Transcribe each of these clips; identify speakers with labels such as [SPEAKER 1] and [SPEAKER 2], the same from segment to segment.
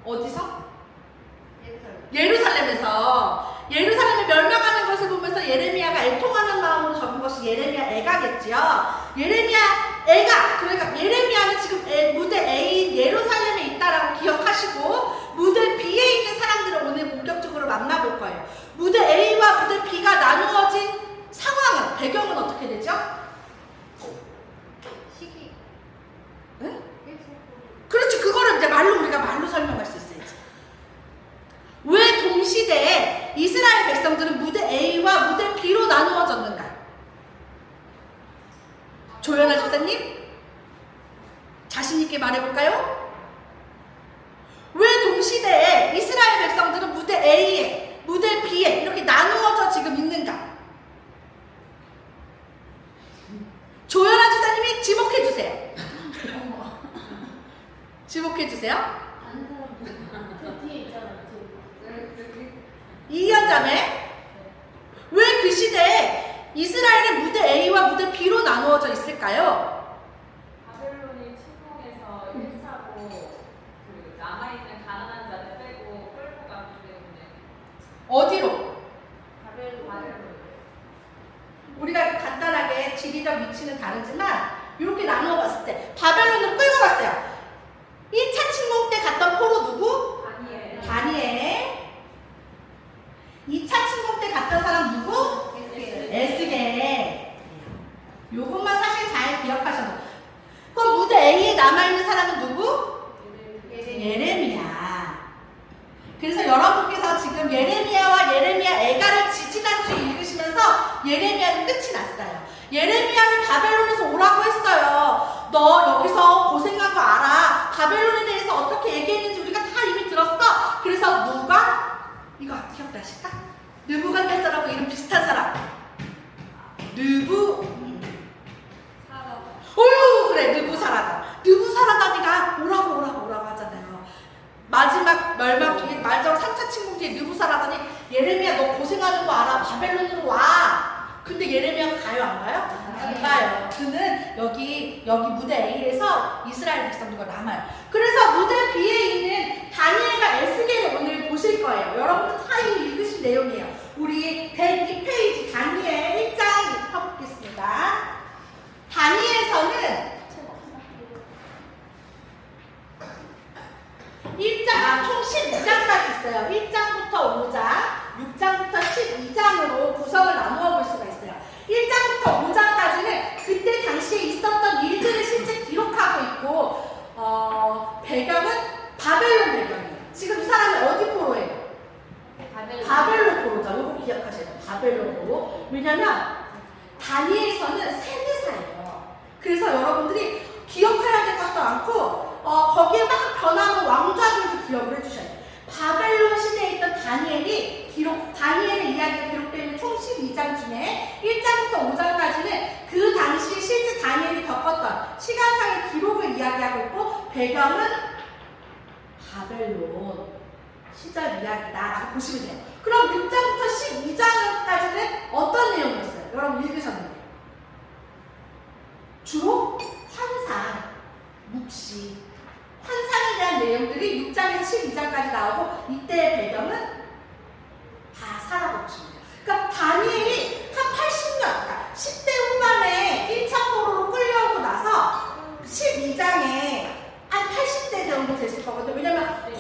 [SPEAKER 1] 어디서? 예루살렘에서. 예루살렘이 멸망하는 것을 보면서 예레미야가 애통하는 마음으로 적은 것이 예레미야 애가겠지요. 예레미야 애가, 그러니까 예레미야는 지금 무대 A인 예루살렘에 있다라고 기억하시고 무대 B에 있는 사람들을 오늘 본격적으로 만나볼 거예요. 무대 A와 무대 B가 나누어진 상황은, 배경은 어떻게 되죠?
[SPEAKER 2] 시기.
[SPEAKER 1] 네? 그렇죠. 그거를 이제 우리가 말로 설명할 수 있어야지. 왜 동시대에 이스라엘 백성들은 무대 A와 무대 B로 나누어졌는가? 조연아 집사님? 자신있게 말해볼까요? 왜 동시대에 이스라엘 백성들은 무대 A에, 무대 B에 이렇게 나누어져 지금 있는가? 조연아 집사님이 지목해주세요. 지목해주세요.
[SPEAKER 2] 아는 사람 저 뒤에 있잖아.
[SPEAKER 1] 이현자매, 왜 그 시대에 이스라엘의 무대 A와 무대 B로 나누어져 있을까요?
[SPEAKER 3] 바벨론이 침공해서 1차고 그 남아있는 가난한 자들 빼고 끌고 가기 때문에.
[SPEAKER 1] 어디로?
[SPEAKER 3] 바벨론.
[SPEAKER 1] 우리가 간단하게 지리적 위치는 다르지만 이렇게 나누어 봤을 때 바벨론으로 끌고 갔어요. 1차 침공 때 갔던 포로 누구?
[SPEAKER 3] 다니엘.
[SPEAKER 1] 다니엘. 2차 침공 때 갔던 사람 누구? 에스겔. 요것만 사실 잘 기억하셔도. 그럼 무대 A에 남아있는 사람은 누구? 예레미야. 그래서 여러분께서 지금 예레미야와 예레미야 애가를 지지난주에 읽으시면서 예레미야는 끝이 났어요. 예레미야는 바벨론에서 오라고 했어요. 너 여기서 고생한 거 알아. 바벨론에 대해서 어떻게 얘기했는지 우리가 다 이미 들었어. 그래서 누가? 이거 기억나실까? 느부갓네살하고 이름 비슷한 사람. 어휴, 그래, 느부사라단. 느부사라단이가 오라고 하잖아요. 마지막 멸망 뒤에, 마지막 3차 침공 뒤에 느부사라단이 예레미야 너 고생하는 거 알아. 바벨론으로 와. 근데 예레미야가 가요, 안 가요? 안 가요. 그는 여기 무대 A에서 이스라엘 백성들과 남아요. 그래서 무대 B에 있는 다니엘과 에스겔을 오늘 보실 거예요. 여러분들 다 이미 읽으신 내용이에요. 우리 102페이지 다니엘 1장 펴보겠습니다. 다니엘서는 1장, 총 12장까지 있어요. 1장부터 5장, 6장부터 12장으로 구성을 나누어 볼 수가 있어요. 1장부터 5장까지는 그때 당시에 있었던 일들을 실제 기록하고 있고, 배경은 바벨론 배경이에요. 지금 이 사람이 어디 포로예요? 바벨론 포로죠. 이거 기억하셔야 돼요. 바벨론 포로. 왜냐면 다니엘서는 세대사예요. 그래서 여러분들이 기억해야 될 것도 많고 거기에 막 변하는 왕좌들도 기억을 해주셔야 돼요. 바벨론 시대에 있던 다니엘의 이야기가 기록되어 있는 총 12장 중에 1장부터 5장까지는 그 당시에 실제 다니엘이 겪었던 시간상의 기록을 이야기하고 있고 배경은 바벨론 시절 이야기다라고 보시면 돼요. 그럼 6장부터 12장까지는 어떤 내용이었어요? 여러분 읽으셨는데 주로 환상, 묵시, 환상에 대한 내용들이 6장에서 12장까지 나오고 이때의 배경은 다 살아보시면 돼요. 그러니까 다니엘이 한 80년, 그러니까 10대 후반에 1차 포로로 끌려오고 나서 12장에 한 80대 정도 됐을 거거든요. 왜냐면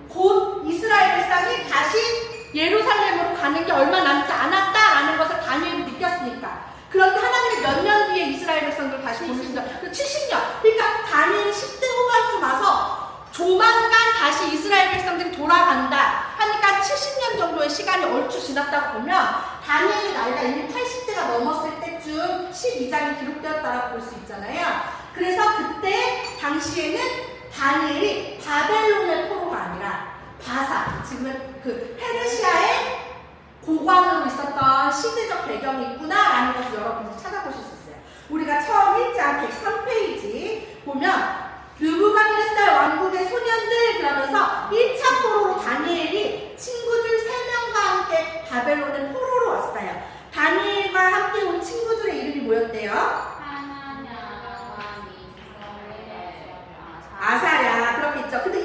[SPEAKER 1] 곧 이스라엘 백성이 다시 예루살렘으로 가는 게 얼마 남지 않았다라는 것을 다니엘이 느꼈으니까. 그런데 하나님이 몇 년 뒤에 이스라엘 백성들을 다시 보내신다. 70년. 그러니까 다니엘이 10대 후반쯤 와서 조만간 다시 이스라엘 백성들이 돌아간다 하니까 70년 정도의 시간이 얼추 지났다고 보면 다니엘의 나이가 이미 80대가 넘었을 때쯤 12장이 기록되었다고 볼 수 있잖아요. 그래서 그때 당시에는 다니엘이 바벨론의 포로가 아니라 바사, 지금은 그 페르시아의 고관으로 있었던 시대적 배경이 있구나라는 것을 여러분들이 찾아보실 수 있어요. 우리가 처음 1장 103페이지 보면 느부갓네살 왕국의 소년들 그러면서 1차 포로로 다니엘이 친구들 3명과 함께 바벨론의 포로로 왔어요. 다니엘과 함께 온 친구들의 이름이 뭐였대요? 아사랴, 그렇겠죠. 근데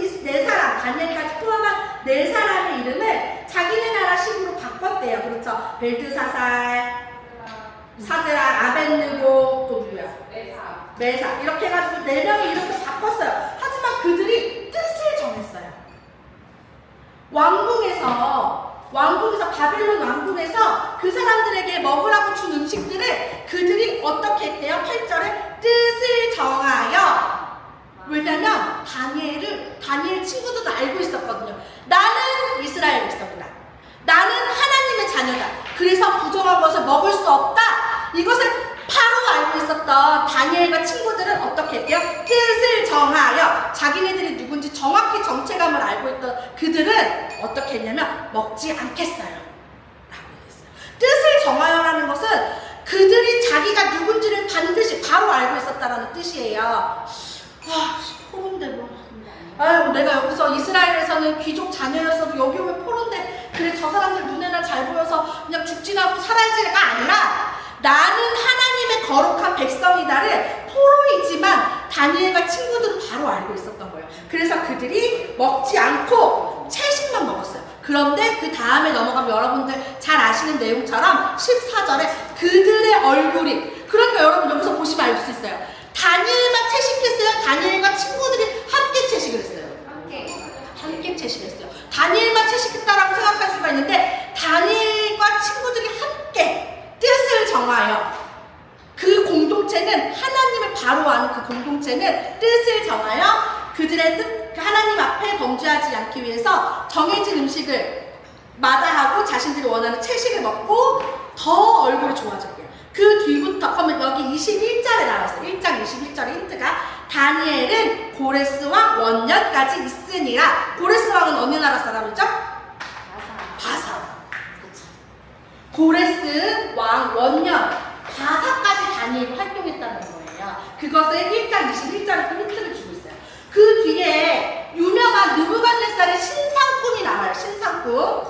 [SPEAKER 1] 네 사람의 이름을 자기네 나라식으로 바꿨대요. 그렇죠? 벨드사살, 사드락, 아벤느고, 또 누구야? 메사. 이렇게 해가지고 네 명의 이름을 바꿨어요. 하지만 그들이 뜻을 정했어요. 왕궁에서 바벨론 왕궁에서 그 사람들에게 먹으라고 준 음식들을 그들이 어떻게 했대요? 8절에 뜻을 정하여. 왜냐면 다니엘 친구들도 알고 있었거든요. 나는 이스라엘 백성이다. 나는 하나님의 자녀다. 그래서 부정한 것을 먹을 수 없다. 이것을 바로 알고 있었던 다니엘과 친구들은 어떻게 했대요? 뜻을 정하여. 자기네들이 누군지 정확히 정체감을 알고 있던 그들은 어떻게 했냐면 먹지 않겠어요 라고 얘기했어요. 뜻을 정하여라는 것은 그들이 자기가 누군지를 반드시 바로 알고 있었다는 뜻이에요. 포로인데 뭐. 아유, 내가 여기서 이스라엘에서는 귀족 자녀였어도 여기 오면 포로인데 그래 저 사람들 눈에나 잘 보여서 그냥 죽지나 하고 살아야지가 아니라 나는 하나님의 거룩한 백성이다를 포로이지만 다니엘과 친구들은 바로 알고 있었던 거예요. 그래서 그들이 먹지 않고 채식만 먹었어요. 그런데 그 다음에 넘어가면 여러분들 잘 아시는 내용처럼 14절에 그들의 얼굴이, 그러니까 여러분 여기서 보시면 알 수 있어요. 다니엘만 채식했어요? 다니엘과 친구들이 함께 채식을 했어요? 함께 채식했어요. 다니엘만 채식했다라고 생각할 수가 있는데 다니엘과 친구들이 함께 뜻을 정하여, 그 공동체는 하나님을 바로 아는 그 공동체는 뜻을 정하여 그들의 뜻, 하나님 앞에 범죄하지 않기 위해서 정해진 음식을 마다하고 자신들이 원하는 채식을 먹고 더 얼굴이 좋아졌대요. 그 뒤부터, 그러면 여기 21절에 나왔어요. 1장 21절의 힌트가 다니엘은 고레스 왕 원년까지 있으니라. 고레스 왕은 어느 나라 사람이죠? 바사. 고레스 왕 원년 바사까지 다니엘이 활동했다는 거예요. 그것을 1장 21절에 그 힌트를 주고 있어요. 그 뒤에 유명한 느부갓네살의 신상꿈이 나와요. 신상꿈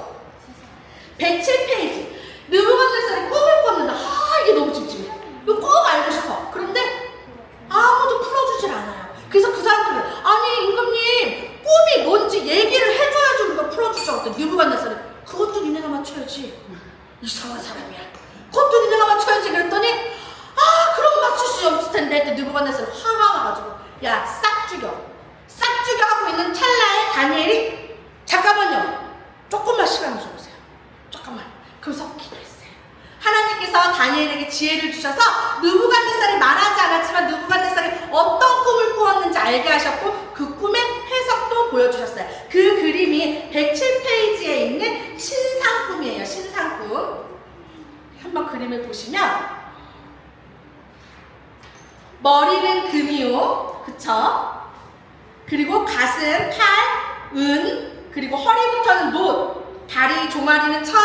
[SPEAKER 1] 107페이지. 느부갓네살이 꿈을 꿨는데 이게 너무 찝찝해. 이거 꼭 알고 싶어. 그런데 아무도 풀어주질 않아요. 그래서 그 사람들은 아니 임금님 꿈이 뭔지 얘기를 해줘야지 우리가 풀어주죠. 느부갓네살이 그것도 니네가 맞춰야지. 이상한 사람이야. 그것도 니네가 맞춰야지. 그랬더니 그럼 맞출 수 없을 텐데. 그때 느부갓네살이 화가 나가지고 야 싹 죽여. 싹 죽여 하고 있는 찰나에 다니엘이 잠깐만요. 조금만 시간을 줘보세요. 조금만. 그래서 기도했어요. 하나님께서 다니엘에게 지혜를 주셔서 느부갓네살이 말하지 않았지만 느부갓네살이 어떤 꿈을 꾸었는지 알게 하셨고 그 꿈의 해석도 보여주셨어요. 그 그림이 107페이지에 있는 신상꿈이에요. 신상꿈. 한번 그림을 보시면 머리는 금이요. 그쵸? 그리고 가슴, 팔, 은, 그리고 허리부터는 놋, 다리 종아리는 철,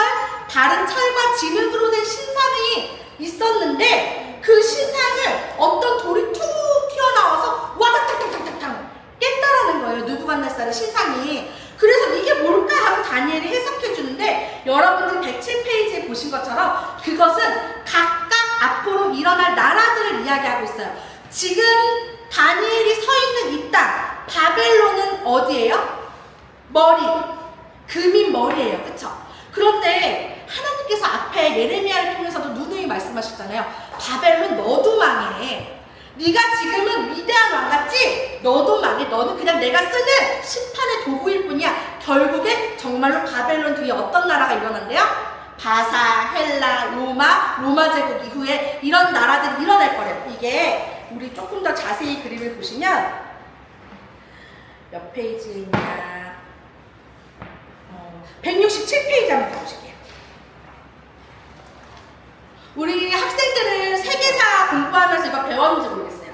[SPEAKER 1] 다른 철과 진흙으로 된 신상이 있었는데 그 신상을 어떤 돌이 툭 튀어나와서 와닥닥닥닥닥 깼다라는 거예요. 느부갓네살의 신상이. 그래서 이게 뭘까 하고 다니엘이 해석해 주는데 여러분들 107페이지에 보신 것처럼 그것은 각각 앞으로 일어날 나라들을 이야기하고 있어요. 지금 다니엘이 서 있는 이 땅 바벨론은 어디예요? 머리, 금인 머리예요. 그쵸? 그런데 하나님께서 앞에 예레미야를 통해서도 누누이 말씀하셨잖아요. 바벨론 너도 망해. 네가 지금은 위대한 왕 같지? 너도 망해. 너는 그냥 내가 쓰는 심판의 도구일 뿐이야. 결국에 정말로 바벨론 뒤에 어떤 나라가 일어난대요? 바사, 헬라, 로마 제국 이후에 이런 나라들이 일어날 거래요. 이게 우리 조금 더 자세히 그림을 보시면 몇 페이지에 있냐? 167페이지 한번 가보실게요. 우리 학생들은 세계사 공부하면서 이거 배웠는지 모르겠어요.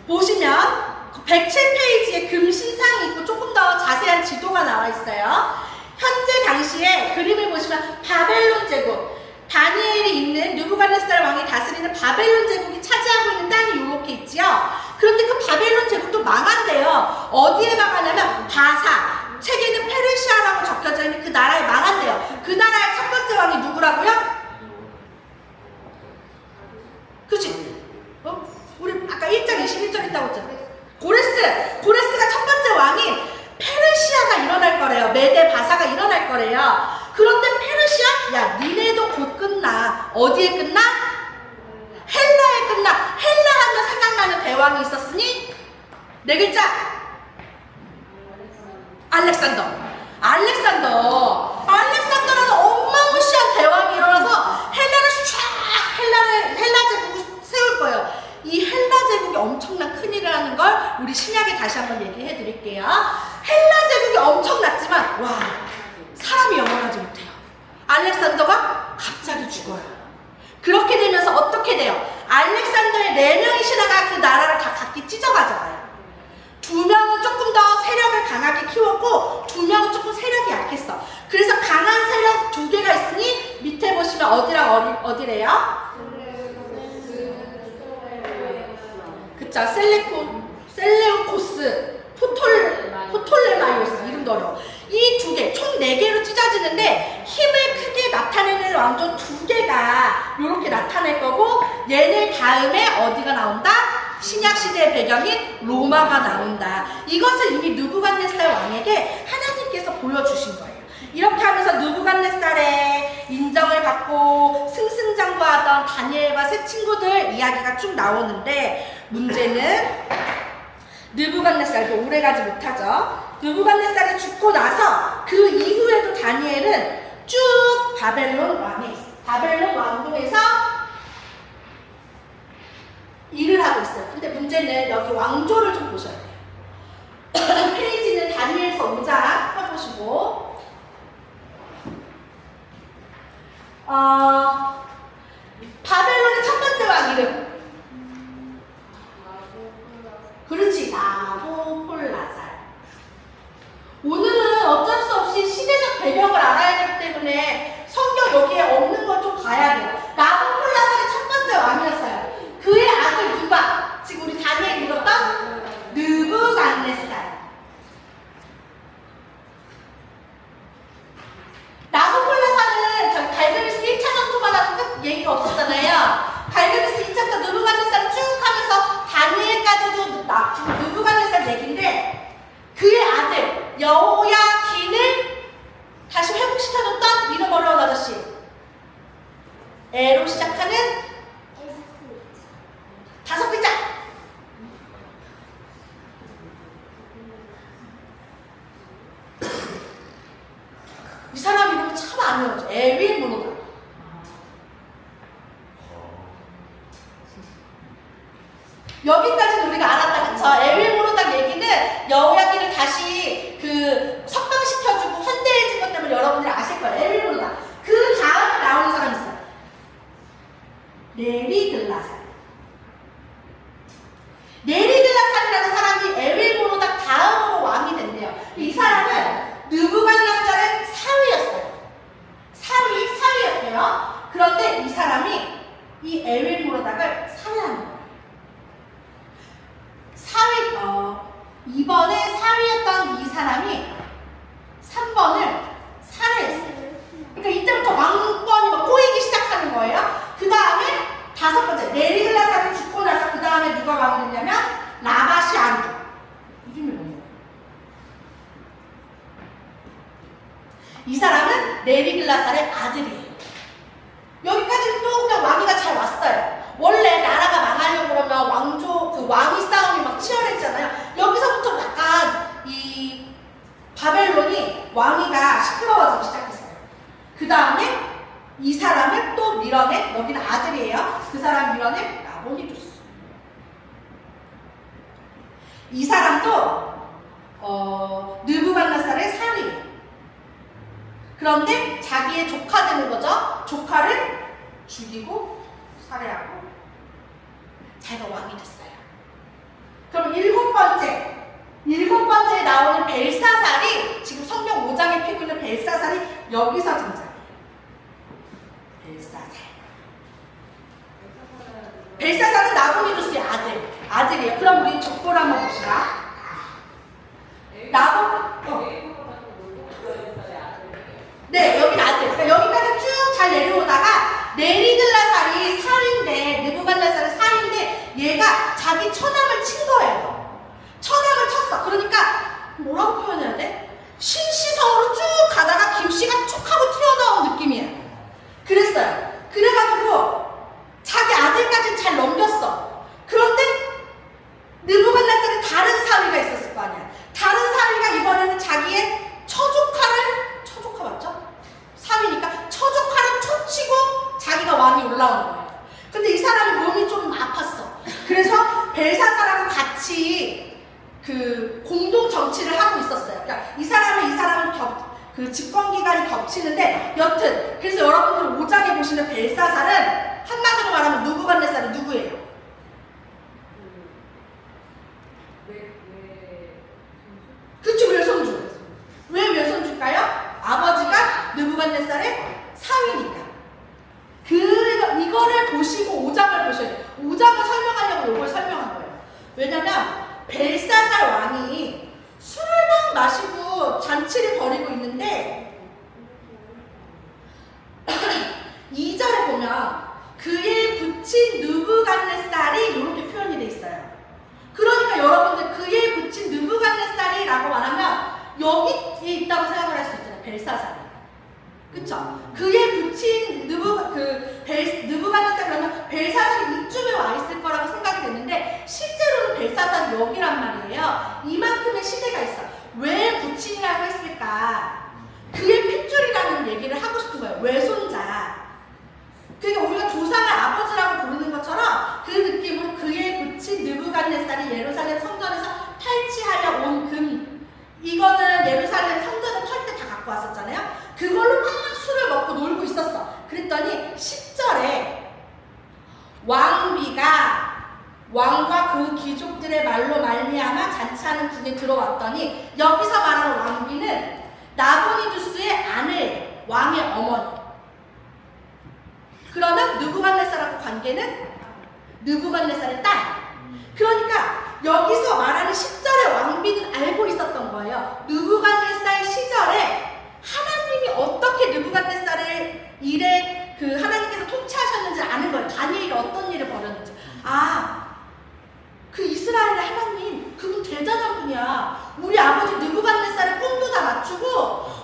[SPEAKER 1] 보시면 107페이지에 금신상이 있고 조금 더 자세한 지도가 나와 있어요. 현재 당시에 그림을 보시면 바벨론 제국, 다니엘이 있는 느부갓네살 왕이 다스리는 바벨론 제국이 차지하고 있는 땅이 이렇게 있지요. 그런데 그 바벨론 제국도 망한대요. 어디에 망하냐면 바사, 책에는 페르시아라고 적혀져 있는 그 나라에 망한대요. 그 나라의 첫 번째 왕이 누구라고요? 그치? 우리 아까 1장 21절 있다고 했잖아. 고레스가 첫 번째 왕이 페르시아가 일어날 거래요. 메데 바사 야 니네도 곧 끝나. 어디에 끝나? 헬라에 끝나. 헬라 하면 생각나는 대왕이 있었으니 네 글자. 알렉산더라는 어마무시한 대왕이 일어나서 헬라 제국을 세울 거예요. 이 헬라 제국이 엄청난 큰일이라는 걸 우리 신약에 다시 한번 얘기해 드릴게요. 헬라 제국이 엄청났지만 와 사람이 영원하지 못해요. 알렉산더가 갑자기 죽어요. 그렇게 되면서 어떻게 돼요? 알렉산더의 4명의 신하가 그 나라를 다 각기 찢어 가져가요. 2명은 조금 더 세력을 강하게 키웠고 2명은 조금 세력이 약했어. 그래서 강한 세력 2개가 있으니 밑에 보시면 어디랑 어디래요? 그쵸? 셀레우코스, 포톨레마이오스 이름도 어려워. 이 2개, 총 4개로 찢어지는데 힘을 크게 나타내는 왕조 2개가 이렇게 나타낼 거고 얘네 다음에 어디가 나온다? 신약시대의 배경인 로마가 나온다. 이것을 이미 느부갓네살 왕에게 하나님께서 보여주신 거예요. 이렇게 하면서 느부갓네살의 인정을 받고 승승장구하던 다니엘과 세 친구들 이야기가 쭉 나오는데 문제는 느부갓네살도 오래가지 못하죠. 느부갓네살이 죽고 나서 그 이후에도 다니엘은 쭉 바벨론 왕에 있어요. 바벨론 왕궁에서 일을 하고 있어요. 근데 문제는 여기 왕조를 좀 보셔야 돼요. 페이지는 다니엘서 5장 펴보시고 바벨론의 첫 번째 왕 이름 그렇지, 나보콜라살. 오늘은 어쩔 수 없이 시대적 배경을 알아야 되기 때문에 성경 여기에 없는 걸 좀 봐야 돼요. 나보콜라살의 첫 번째 왕이었어요. 그의 아들 누가? 지금 우리 다니엘이 읽었던 느부갓네살. 나보콜라살은 저희 갈그리스 1차 전투만 하고 끝 얘기가 없었잖아요. 갈그리스 2차 때 느부갓네살 쭉 하면서 다니엘까지도 느부갓네살 얘기인데 그의 아들 여호야긴을 다시 회복시켜줬던 이름 어려운 아저씨 에로 시작하는 5글자. 이 사람 이름 참 안 외워져. 에윌 무노다. 여기까지는 우리가 알았다, 그쵸? 에윌 무노다 얘기는 여호야긴을 다시 석방시켜주고 현대해진 것 때문에 여러분들이 아실 거예요. 에윌 무노다. 그 다음에 나오는 사람이 있어요. 네리글라살. 네리글라살이라는 사람이 에윌-모로닥 다음으로 왕이 된대요. 이 사람은 느부갓네살의 사위였어요. 사위였대요. 그런데 이 사람이 이 에윌-모로닥을 살해하는 거예요. 이번에 사위였던 이 사람이 3번을 살해했어요. 그러니까 이때부터 왕권이 막 꼬이기 시작하는 거예요. 그 다음에 5번째, 네리글라살이 죽고 나서 그 다음에 누가 왕이 됐냐면 라바시 안두. 이름이 뭐예요? 이 사람은 네리글라살의 아들이에요. 여기까지는 또 그냥 왕위가 잘 왔어요. 원래 나라가 망하려고 그러면 왕위 싸움이 막 치열했잖아요. 여기서부터 약간 이 바벨론이 왕위가 시끄러워지기 시작했어요. 그 다음에 이 사람을 또 밀어낸, 여기는 아들이에요. 그 사람 밀어낸 나보니두스. 이 사람도 느부갓네살의 사위예요. 그런데 자기의 조카 되는 거죠. 조카를 죽이고 살해하고 자기가 왕이 됐어요. 그럼 7번째에 나오는 벨사살이 지금 성경 5장에 피고 있는 벨사살이 여기서 등장해요. 벨사살은 나보니두스의 아들이에요. 그럼 우리 족보를 한번 봅시다. 네, 여기 아들. 그러니까 여기까지 쭉 잘 내려오다가 네리글라살이 사위인데, 느부갓네살의 사위인데 얘가 자기 처남을 친 거예요. 처남을 쳤어. 그러니까 뭐라고 표현해야 돼? 신시성으로 쭉 가다가 김씨가 쭉 하고 튀어나온 느낌이에요. 여튼 그래서 여러분들 5장에 보시는 벨사살은 한마디로 말하면 느부갓네살은 누구예요? 그쵸, 외손주. 왜 외손주일까요? 아버지가 느부갓네살의 사위니까. 이거를 보시고 5장을 보셔야 돼요. 5장을 설명하려고 이걸 설명한 거예요. 왜냐면 벨사살 왕이 술을 막 마시고 잔치를 벌이고 있는데 2절에 보면 그의 붙인 느부갓네살이 이렇게 표현이 돼 있어요. 그러니까 여러분들 그의 붙인 느부갓네살이라고 말하면 여기에 있다고 생각을 할 수 있잖아요. 벨사살이. 그쵸? 그의 붙인 느부갓네살 그러면 벨사살이 이쯤에 와 있을 거라고 생각이 됐는데 실제로는 벨사살이 여기란 말이에요. 이만큼의 시대가 있어. 왜 붙인이라고 했을까? 그의 핏줄이라는 얘기를 하고 싶은 거예요. 외손자. 그러니까 우리가 조상을 아버지라고 부르는 것처럼 그 느낌으로 그의 붙인 느부갓네살이 예루살렘 성전에서 탈취하여 온 금, 이거는 예루살렘 성전을 털 때 다 갖고 왔었잖아요. 그걸로 막 술을 먹고 놀고 있었어. 그랬더니 10절에 왕과 그 귀족들의 말로 말미암아 잔치하는 궁에 들어왔더니 여기서 말하는 왕비는 나보니두스의 아내, 왕의 어머니. 그러면 느부갓네살하고 관계는 느부갓네살의 딸. 그러니까 여기서 말하는 10절의 왕비는 알고 있었던 거예요. 느부갓네살 시절에 하나님이 어떻게 느부갓네살의 일에 하나님께서 통치하셨는지 아는 거예요. 다니엘이 어떤 일을 벌였는지. 그 이스라엘의 하나님, 그분 대단한 분이야. 우리 아버지 느부갓네살의 꿈도 다 맞추고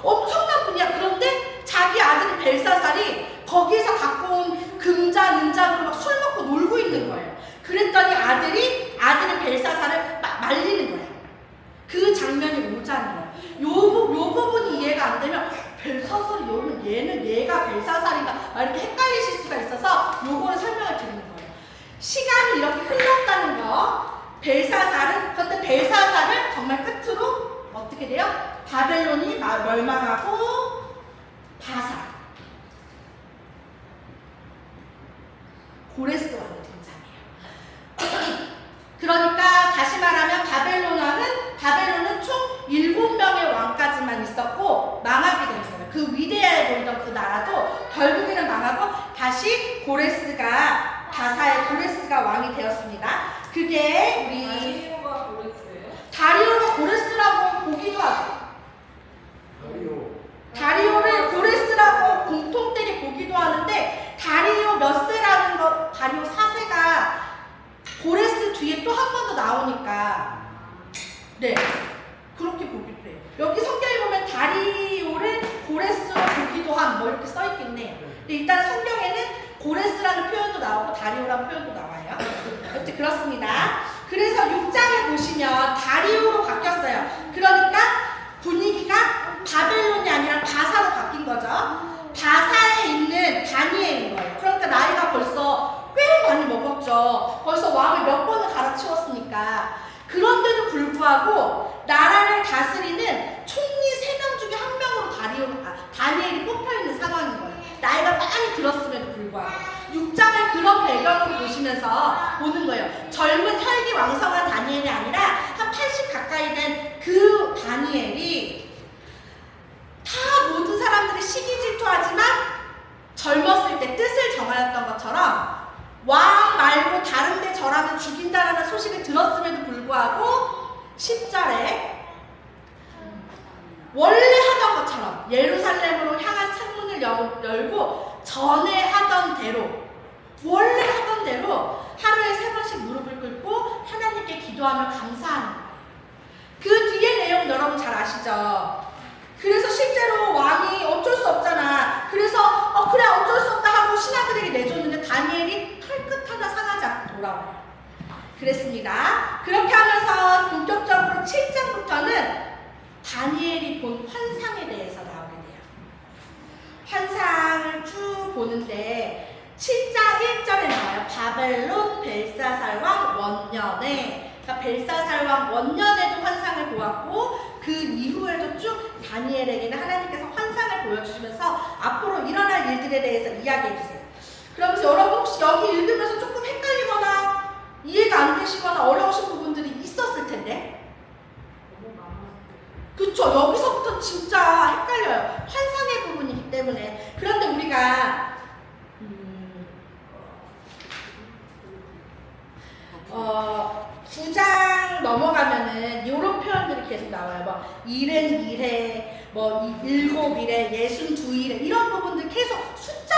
[SPEAKER 1] 엄청난 분이야. 그런데 자기 아들 벨사살이 거기에서 갖고 온 금자, 은자로 막 술 먹고 놀고 있는 거예요. 그랬더니 아들이 벨사살을 말리는 거예요. 그 장면이 5장이에요. 요 부분이 이해가 안 되면 벨사살이 얘는 얘가 벨사살인가 이렇게 헷갈리실 수가 있어서 요거를 설명을 드리는 거예요. 시간이 이렇게 흘렀다는 거. 그런데 벨사살은 정말 끝으로 어떻게 돼요? 바벨론이 멸망하고 바사. 고레스 왕이 등장해요. 그러니까 다시 말하면 바벨론은 총 7명의 왕까지만 있었고 망하게 된 거예요. 그 위대해 보이던 그 나라도 결국에는 망하고 다시 바사의 고레스가 왕이 되었습니다. 그게 우리 다리오가 고레스라고 보기도 하죠. 다리오를 고레스라고 공통되게 보기도 하는데 다리오 몇 세라는 거, 다리오 4세가 고레스 뒤에 또 한 번 더 나오니까 네 그렇게 보기도 해요. 여기 성경에 보면 다리오를 고레스로 보기도 함 뭐 이렇게 써있겠네요. 근데 일단 성경에는 고레스라는 표현도 나오고 다리오라는 표현도 나와요. 여튼 그렇습니다. 그래서 6장에 보시면 다리오로 바뀌었어요. 그러니까 분위기가 바벨론이 아니라 바사로 바뀐 거죠. 바사에 있는 다니엘인 거예요. 그러니까 나이가 벌써 꽤 많이 먹었죠. 벌써 왕을 몇 번을 갈아치웠으니까. 그런데도 불구하고 나라를 다스리는 총리 3명 중에 1명으로 다니엘이 뽑혀있는 상황인 거예요. 나이가 많이 들었음에도 불구하고. 6장을 그런 배경으로 보시면서 보는 거예요. 젊은 혈기왕성한 다니엘이 아니라 한 80 가까이 된 그 다니엘이 다 모든 사람들이 시기 질투하지만 젊었을 때 뜻을 정하였던 것처럼 왕 말고 다른 데 절하면 죽인다라는 소식을 들었음에도 불구하고 10절에 원래 하던 것처럼 예루살렘으로 향한 창문을 열고 전에 하던 대로 원래 하던 대로 하루에 3번씩 무릎을 꿇고 하나님께 기도하며 감사하는 거예요. 그 뒤에 내용 여러분 잘 아시죠? 그래서 실제로 왕이 어쩔 수 없잖아. 그래서 그래 어쩔 수 없다 하고 신하들에게 내줬는데 다니엘이 털끝 하나 상하지 않고 돌아와요. 그랬습니다. 그렇게 하면서 본격적으로 7장부터는 다니엘이 본 환상에 대해서 나오게 돼요. 환상을 쭉 보는데 7장 1절에 나와요. 바벨론 벨사살 왕 원년에. 그러니까 벨사살 왕 원년에도 환상을 보았고 그 이후에도 쭉 다니엘에게는 하나님께서 환상을 보여주시면서 앞으로 일어날 일들에 대해서 이야기해 주세요. 그러면서 여러분 혹시 여기 읽으면서 조금 헷갈리거나 이해가 안 되시거나 어려우신 부분들이 있었을 텐데, 그쵸? 여기서부터 진짜 헷갈려요. 환상의 부분이기 때문에. 그런데 우리가 9장 넘어가면은 이런 표현들이 계속 나와요. 뭐 71회, 뭐 7일에, 62일에 이런 부분들 계속 숫자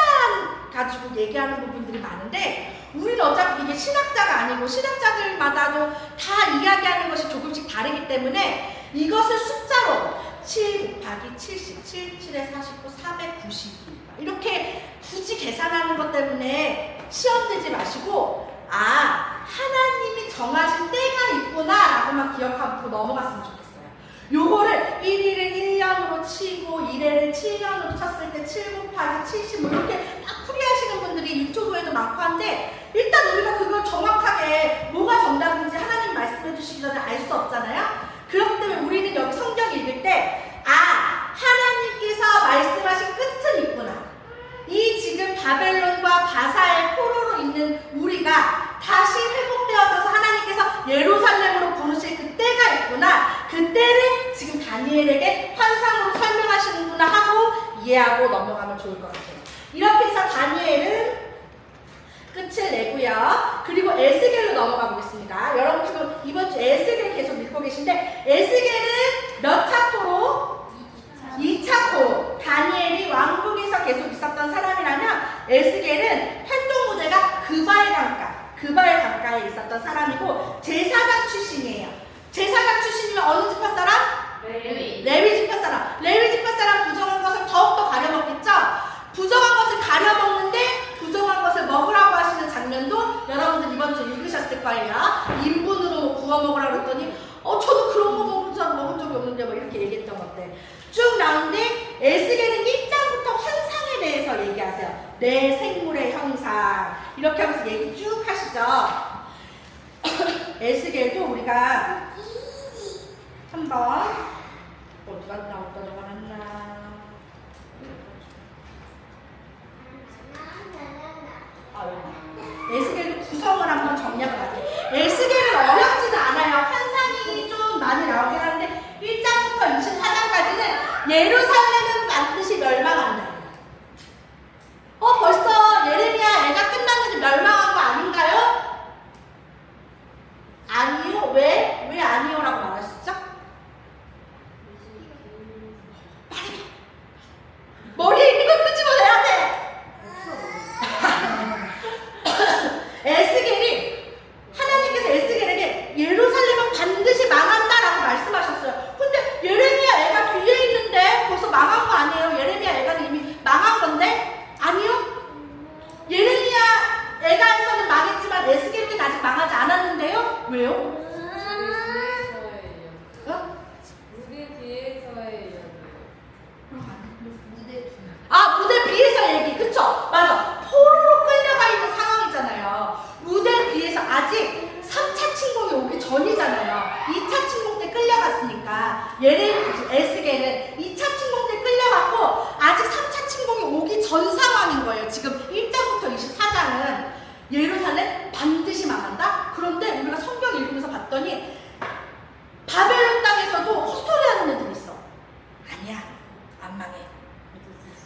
[SPEAKER 1] 가지고 얘기하는 부분들이 많은데, 우리는 어차피 이게 신학자가 아니고 신학자들마다도 다 이야기하는 것이 조금씩 다르기 때문에 이것을 숫자로 7 곱하기 77, 7에 49, 490 이렇게 굳이 계산하는 것 때문에 시험 내지 마시고, 하나님이 정하신 때가 있구나 라고만 기억하고 넘어갔으면 좋겠어요. 요거를 1일을 1년으로 치고 2일을 7년으로 쳤을 때 7 곱하기 70 뭐 이렇게 막 풀이하시는 분들이 유튜브에도 많고 한데, 일단 우리가 그걸 정확하게 뭐가 정답인지 하나님 말씀해 주시기 전에 알 수 없잖아요. 그렇기 때문에 우리는 여기 성경 읽을 때 하나님께서 말씀하신 끝은 있구나, 이 지금 바벨론과 바사의 포로로 있는 우리가 다시 회복되어져서 하나님께서 예루살렘으로 부르실 그 때가 있구나, 그 때를 지금 다니엘에게 환상으로 설명하시는구나 하고 이해하고 넘어가면 좋을 것 같아요. 이렇게 해서 다니엘은 끝을 내고요. 그리고 에스겔로 넘어가 보겠습니다. 여러분 지금 이번 주 에스겔 계속 읽고 계신데, 에스겔은 몇 차포로? 2차 포로. 다니엘이 왕국에서 계속 있었던 사람이라면 에스겔은 활동 무대가 그발 강가에 있었던 사람이고 제사장 출신이에요. 제사장 출신이면 어느 지파 사람? 레위 지파 사람. 레위 지파 사람 부정한 것을 더욱더 가려먹겠죠? 부정한 것을 가려먹는데 부정한 것을 먹으라고 하시는 장면도 여러분들 이번 주 읽으셨을 거예요. 인분으로 구워 먹으라고 그랬더니 저도 그런 거 먹은 적이 없는데 뭐 이렇게 얘기했던 것들 쭉 나오는데, 에스겔은 1장부터 환상에 대해서 얘기하세요. 내 생물의 형상 이렇게 하면서 얘기 쭉 하시죠. 에스겔도 우리가 한번 어디가 나왔나? 에스겔도 구성을 한번 정리하고 갈게요. 에스겔은 어렵지는 않아요. 환상이 좀 많이 나오긴 하는데 1장부터 24장까지는 예루살렘은 반드시 멸망한다. 벌써 예레미야 애가 끝났는데 멸망한 거 아닌가요? 아니요. 왜 아니요라고 말하셨죠? 머리에 있는 걸 끄집어내야 돼. 하나님께서 에스겔에게 예루살렘은 반드시 망한다라고 말씀하셨어요. 근데 예레미야 애가 뒤에 있는데 벌써 망한 거 아니에요? 예레미야 애가 이미 망한 건데? 아니요. 예레미야 애가에서는 망했지만 에스겔은 아직 망하지 않았는데요? 왜요?
[SPEAKER 3] 무대 뒤에서의
[SPEAKER 1] 무대 뒤에서 얘기. 그쵸? 맞아. 포로로 끌려가 있는 상황이잖아요. 무대 뒤에서 아직 3차 침공이 오기 전이잖아요. 2차 침공 때 끌려갔으니까. 에스겔은 2차 침공 때 끌려갔고 아직 3차 침공이 오기 전 상황인 거예요. 지금 1장부터 24장은 예루살렘 반드시 망한다? 그런데 우리가 성경 읽으면서 봤더니 바벨론 땅에서도 헛소리하는 애들이 있어. 아니야, 안 망해.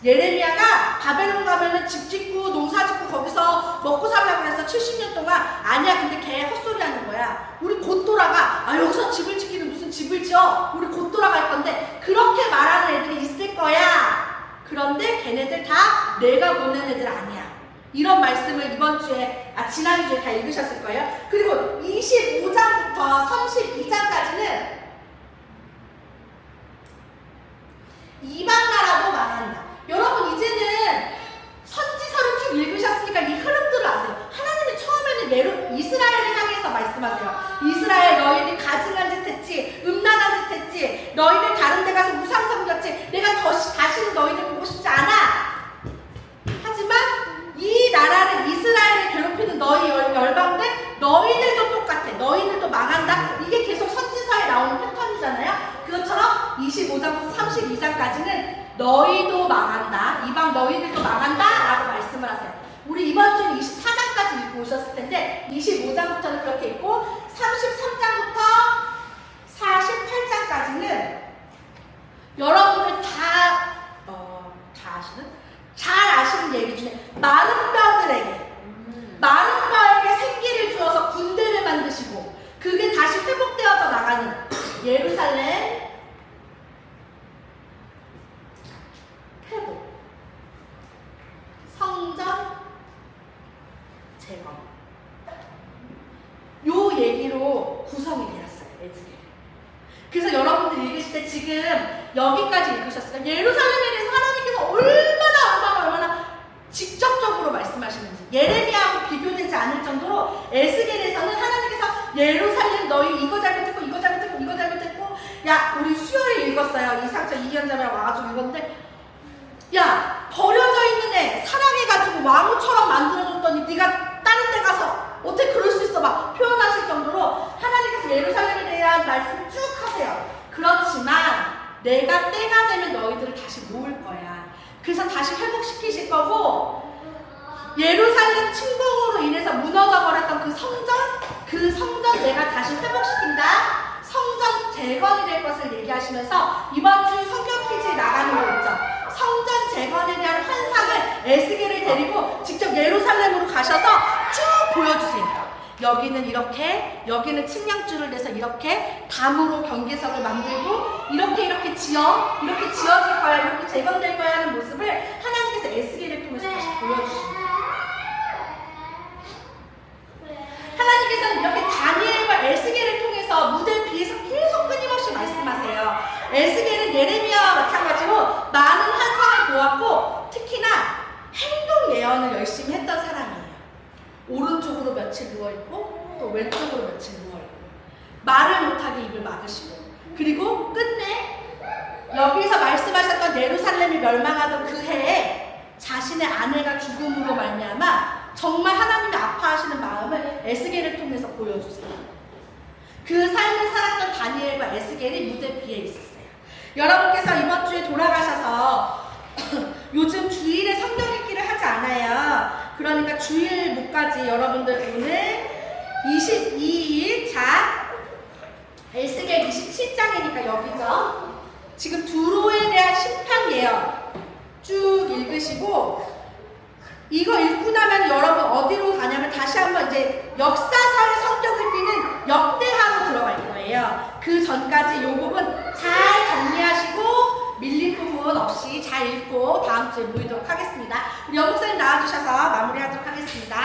[SPEAKER 1] 예레미야가 바벨론 가면은 집 짓고 농사 짓고 거기서 먹고 살려고 해서 70년 동안 아니야, 근데 걔 헛소리 하는 거야. 우리 곧 돌아가. 여기서 집을 짓기는 무슨 집을 지어? 우리 곧 돌아갈 건데. 그렇게 말하는 애들이 있을 거야. 그런데 걔네들 다 내가 보낸 애들 아니야. 이런 말씀을 지난주에 다 읽으셨을 거예요. 그리고 25장부터 32장까지는 이방 나라도 망한다. 여러분 이제는 선지서를 쭉 읽으셨으니까 이 흐름들을 아세요. 하나님이 처음에는 이스라엘을 향해서 말씀하세요. 이스라엘, 너희들이 가증한 짓 했지, 음란한 짓 했지, 너희들 다른 데 가서 우상 섬겼지, 내가 다시는 너희들 보고 싶지 않아. 하지만 이 나라를, 이스라엘을 괴롭히는 너희 열방들, 너희들도 똑같아. 너희들도 망한다. 이게 계속 선지서에 나오는 패턴이잖아요. 그것처럼 25장부터 32장까지는 너희도 망한다. 이방 너희들도 망한다. 라고 말씀을 하세요. 우리 이번 주는 24장까지 읽고 오셨을 텐데 25장부터는 그렇게 있고 33장부터 48장까지는 여러분들 잘 아시는 얘기 중에 마른 뼈에게 생기를 주어서 군대를 만드시고 그게 다시 회복되어져 나가는 예루살렘 회복, 성전 재건, 요 얘기로 구성이 되었어요. 에스겔. 그래서 여러분들 읽으실 때 지금 여기까지 읽으셨어요. 예루살렘에 대해서 하나님께서 얼마나 직접적으로 말씀하시는지, 예레미야하고 비교되지 않을 정도로 에스겔에서는 하나님께서 예루살렘 너희 이거 잘못했고 이거 잘못했고 이거 잘못했고, 야 우리 수요일에 읽었어요. 이상철 이현자매랑 와가지고 읽었는데, 야 버려져 있는 애 사랑해가지고 왕후처럼 만들어줬더니 네가 다른 데 가서 어떻게 그럴 수 있어 막 표현하실 정도로 하나님께서 예루살렘에 대한 말씀을 쭉 하세요. 그렇지만 내가 때가 되면 너희들을 다시 모을 거야. 그래서 다시 회복시키실 거고, 예루살렘 침공으로 인해서 무너져 버렸던 그 성전 내가 다시 회복시킨다. 성전 재건이 될 것을 얘기하시면서 이번 주 성경 퀴즈에 나가는 거 있죠. 성전 재건에 대한 환상을 에스겔을 데리고 직접 예루살렘으로 가셔서 쭉 보여주세요. 여기는 이렇게, 여기는 측량줄을 내서 이렇게 담으로 경계석을 만들고 이렇게 지어질 거야, 이렇게 재건될 거야 하는 모습을 하나님께서 에스겔을 통해서 다시 보여주십니다. 하나님께서는 이렇게 다니엘과 에스겔을 통해서 무대 비에서 계속 끊임없이 말씀하세요. 에스겔은 예레미야와 마찬가지로 많은 환상을 보았고 특히나 행동 예언을 열심히 했던 사람이에요. 오른쪽으로 며칠 누워있고 또 왼쪽으로 며칠 누워있고 말을 못하게 입을 막으시고, 그리고 끝내 여기서 말씀하셨던 예루살렘이 멸망하던 그 해에 자신의 아내가 죽음으로 말미암아 정말 하나님이 아파하시는 마음을 에스겔을 통해서 보여주세요. 그 삶을 살았던 다니엘과 에스겔이 무대 비에 있었어요. 여러분께서 이번 주에 돌아가셔서 요즘 주일에 성경 읽기를 하지 않아요. 그러니까 주일 목까지 여러분들 오늘 22일, 자 에스겔 27장이니까 여기죠. 지금 두로에 대한 심판 예언 쭉 읽으시고, 이거 읽고 나면 여러분 어디로 가냐면 다시 한번 이제 역사상의 성격을 띠는 역대하로 들어갈 거예요. 그 전까지 요 부분 잘 정리하시고 밀린 부분 없이 잘 읽고 다음 주에 모이도록 하겠습니다. 우리 영목사님 나와주셔서 마무리하도록 하겠습니다.